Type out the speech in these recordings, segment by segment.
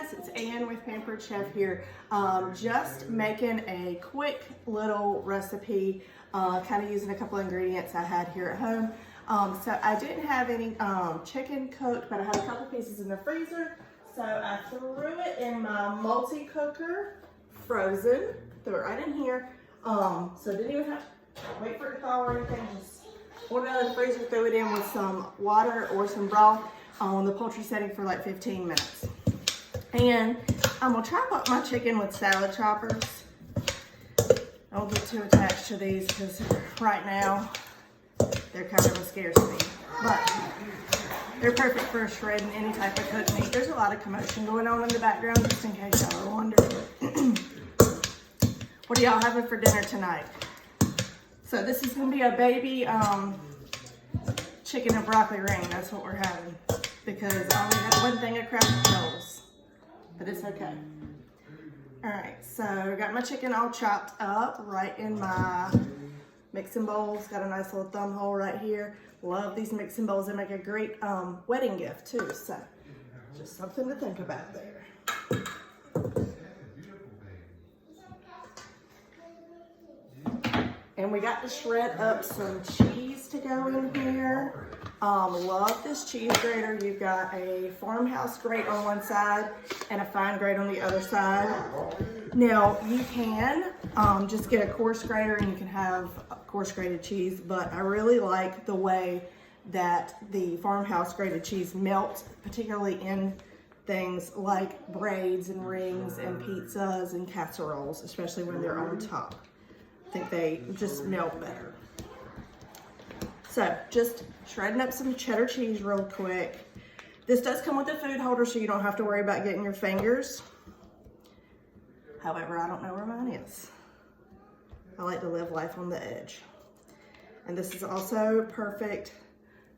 guys, it's Ann with Pampered Chef here. Just making a quick little recipe, kind of using a couple ingredients I had here at home. So I didn't have any chicken cooked, but I had a couple pieces in the freezer. So I threw it in my multi-cooker, frozen, threw it right in here. So didn't even have to wait for it to thaw or anything, just pulled it out of the freezer, threw it in with some water or some broth on the poultry setting for like 15 minutes. And I'm gonna chop up my chicken with salad choppers. I don't get too attached to these because right now they're kind of a scarcity, but they're perfect for shredding any type of cooked meat. There's a lot of commotion going on in the background, just in case y'all are wondering. What are y'all having for dinner tonight? So this is gonna be a baby chicken and broccoli ring. That's what we're having because I only had one thing of Kraft rolls, but it's okay. All right, so I got my chicken all chopped up right in my mixing bowls. Got a nice little thumb hole right here. Love these mixing bowls. They make a great wedding gift too. So just something to think about there. And we got to shred up some cheese to go in here. Love this cheese grater. You've got a farmhouse grate on one side and a fine grate on the other side. Now you can just get a coarse grater and you can have coarse grated cheese, but I really like the way that the farmhouse grated cheese melts, particularly in things like braids and rings and pizzas and casseroles, especially when they're on top. I think they just melt better. So just shredding up some cheddar cheese real quick. This does come with a food holder, so you don't have to worry about getting your fingers. However, I don't know where mine is. I like to live life on the edge. And this is also perfect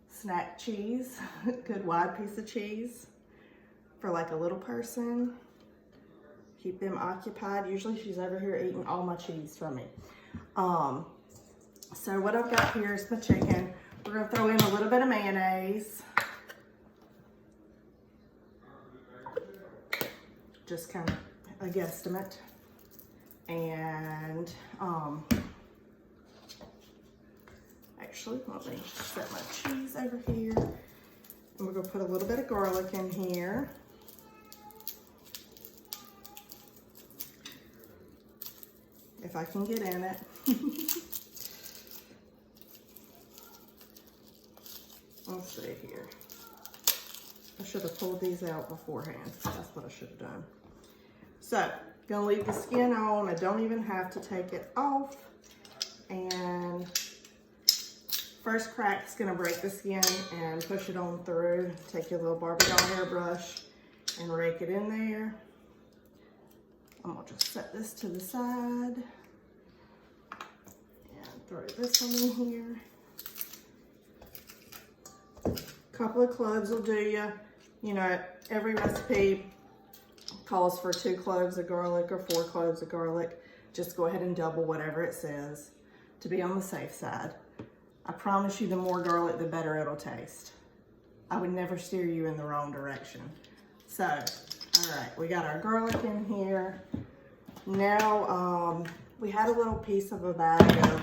snack cheese, good wide piece of cheese for like a little person. Keep them occupied. Usually she's over here eating all my cheese from me. So what I've got here is my chicken. We're gonna throw in a little bit of mayonnaise. Just kind of a guesstimate. And actually, let me set my cheese over here. And we're gonna put a little bit of garlic in here. If I can get in it. Let's see here. I should have pulled these out beforehand. That's what I should have done. So, gonna leave the skin on. I don't even have to take it off. And first crack's gonna break the skin and push it on through. Take your little Barbie doll hairbrush and rake it in there. I'm gonna just set this to the side and throw this one in here. A couple of cloves will do you. You know, every recipe calls for 2 cloves of garlic or 4 cloves of garlic. Just go ahead and double whatever it says to be on the safe side. I promise you the more garlic, the better it'll taste. I would never steer you in the wrong direction. So, all right, we got our garlic in here. Now, we had a little piece of a bag of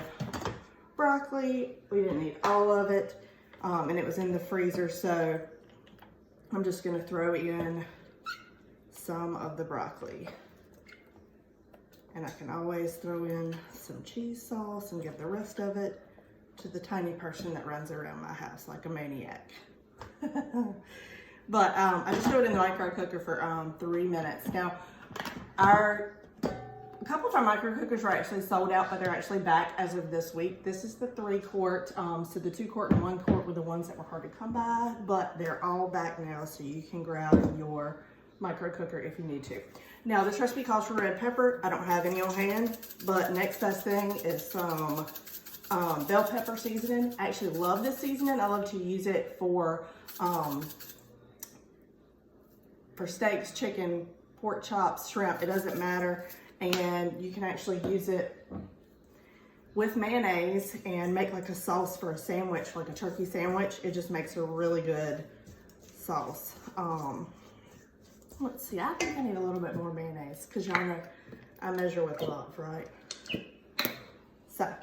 broccoli. We didn't need all of it, and it was in the freezer, so I'm just gonna throw in some of the broccoli. And I can always throw in some cheese sauce and give the rest of it to the tiny person that runs around my house like a maniac. But I just threw it in the micro cooker for 3 minutes. Now, a couple of our micro cookers are actually sold out, but they're actually back as of this week. This is the 3-quart, so the 2-quart and 1-quart were the ones that were hard to come by, but they're all back now, so you can grab your micro cooker if you need to. Now, this recipe calls for red pepper. I don't have any on hand, but next best thing is some bell pepper seasoning. I actually love this seasoning. I love to use it for steaks, chicken, pork chops, shrimp. It doesn't matter. And you can actually use it with mayonnaise and make like a sauce for a sandwich, like a turkey sandwich. It just makes a really good sauce. Let's see, I think I need a little bit more mayonnaise because y'all know I measure with love, right? So,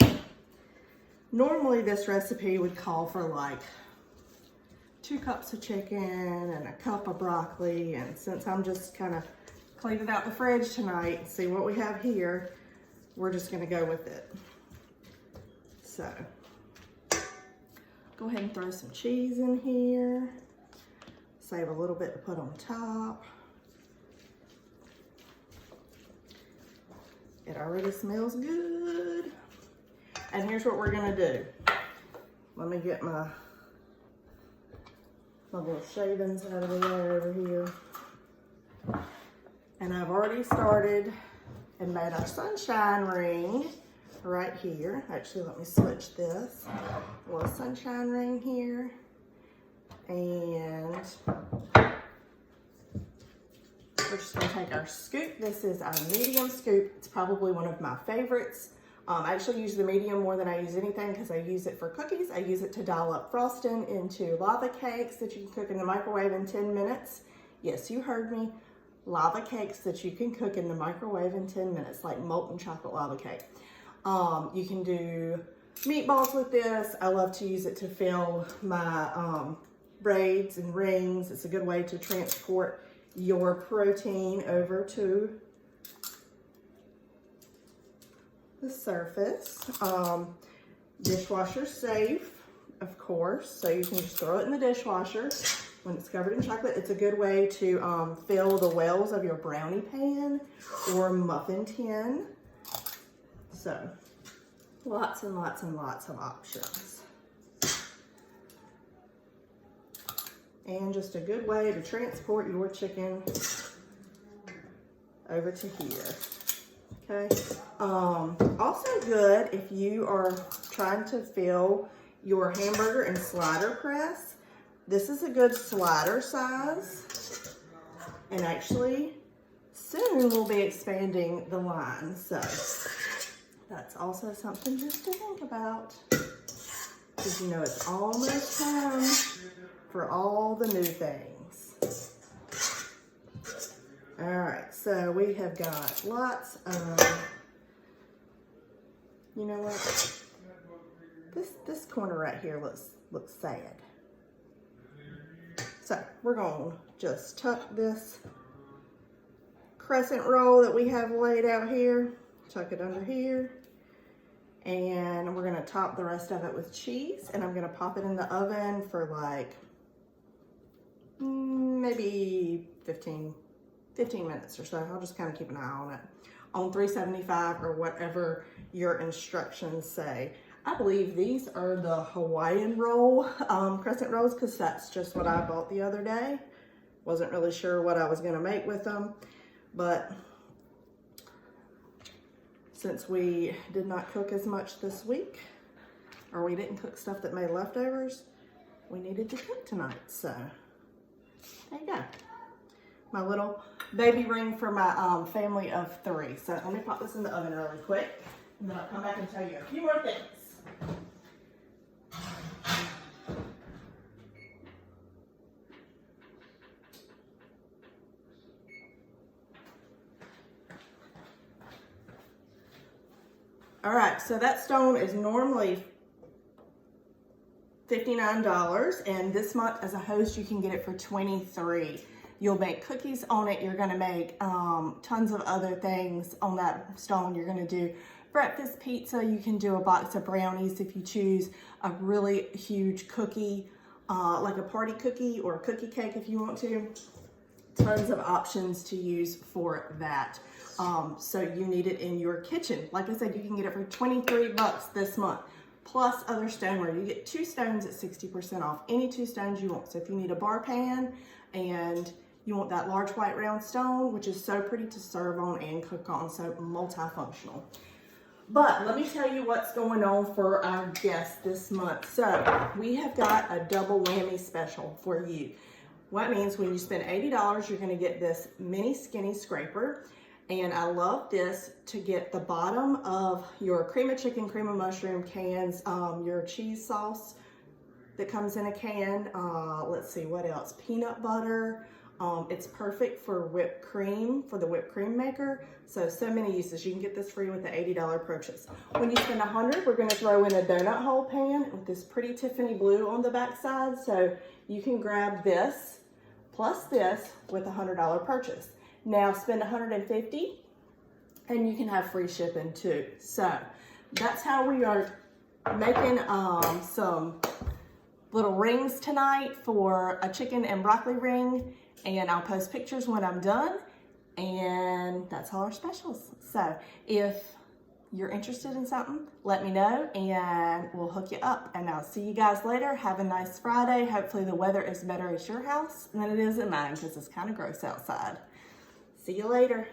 normally this recipe would call for like 2 cups of chicken and a cup of broccoli, and since I'm just kind of cleaning out the fridge tonight and see what we have here, we're just gonna go with it. So, go ahead and throw some cheese in here. Save a little bit to put on top. It already smells good. And here's what we're gonna do. Let me get my little shavings out of the way over here. And I've already started and made our sunshine ring right here. Actually, let me switch this. A little sunshine ring here. And we're just gonna take our scoop. This is our medium scoop. It's probably one of my favorites. I actually use the medium more than I use anything because I use it for cookies. I use it to dial up frosting into lava cakes that you can cook in the microwave in 10 minutes. Yes, you heard me. Lava cakes that you can cook in the microwave in 10 minutes, like molten chocolate lava cake. You can do meatballs with this. I love to use it to fill my braids and rings. It's a good way to transport your protein over to the surface. Dishwasher safe, of course, so you can just throw it in the dishwasher when it's covered in chocolate. It's a good way to fill the wells of your brownie pan or muffin tin. So lots and lots and lots of options. And just a good way to transport your chicken over to here. Okay. Also good if you are trying to fill your hamburger and slider press. This is a good slider size. And actually, soon we'll be expanding the line. So that's also something just to think about. Because you know it's almost time for all the new things. All right, so we have got lots of, you know what? This corner right here looks sad. So we're gonna just tuck this crescent roll that we have laid out here, tuck it under here, and we're gonna top the rest of it with cheese, and I'm gonna pop it in the oven for like maybe 15 minutes or so. I'll just kind of keep an eye on it on 375 or whatever your instructions say. I believe these are the Hawaiian roll crescent rolls because that's just what I bought the other day. Wasn't really sure what I was going to make with them, but since we did not cook as much this week, or we didn't cook stuff that made leftovers, we needed to cook tonight. So there you go. My little baby ring for my family of 3. So let me pop this in the oven really quick, and then I'll come back and tell you a few more things. All right, so that stone is normally $59, and this month as a host you can get it for $23. You'll make cookies on it. You're gonna make tons of other things on that stone. You're gonna do breakfast pizza. You can do a box of brownies if you choose a really huge cookie, like a party cookie or a cookie cake if you want to. Tons of options to use for that. So you need it in your kitchen. Like I said, you can get it for $23 this month, plus other stoneware. You get 2 stones at 60% off, any 2 stones you want. So if you need a bar pan and you want that large white round stone, which is so pretty to serve on and cook on, so multifunctional. But let me tell you what's going on for our guests this month. So we have got a double whammy special for you. What means when you spend $80, you're gonna get this mini skinny scraper. And I love this to get the bottom of your cream of chicken, cream of mushroom cans, your cheese sauce that comes in a can. Let's see, what else? Peanut butter, It's perfect for whipped cream, for the whipped cream maker. So many uses. You can get this free with the $80 purchase. When you spend $100, we're gonna throw in a donut hole pan with this pretty Tiffany blue on the back side. So you can grab this plus this with a $100 purchase. Now spend $150 and you can have free shipping too. So that's how we are making some little rings tonight for a chicken and broccoli ring, and I'll post pictures when I'm done, and that's all our specials. So if you're interested in something, let me know and we'll hook you up, and I'll see you guys later. Have a nice Friday. Hopefully the weather is better at your house than it is at mine because it's kind of gross outside. See you later.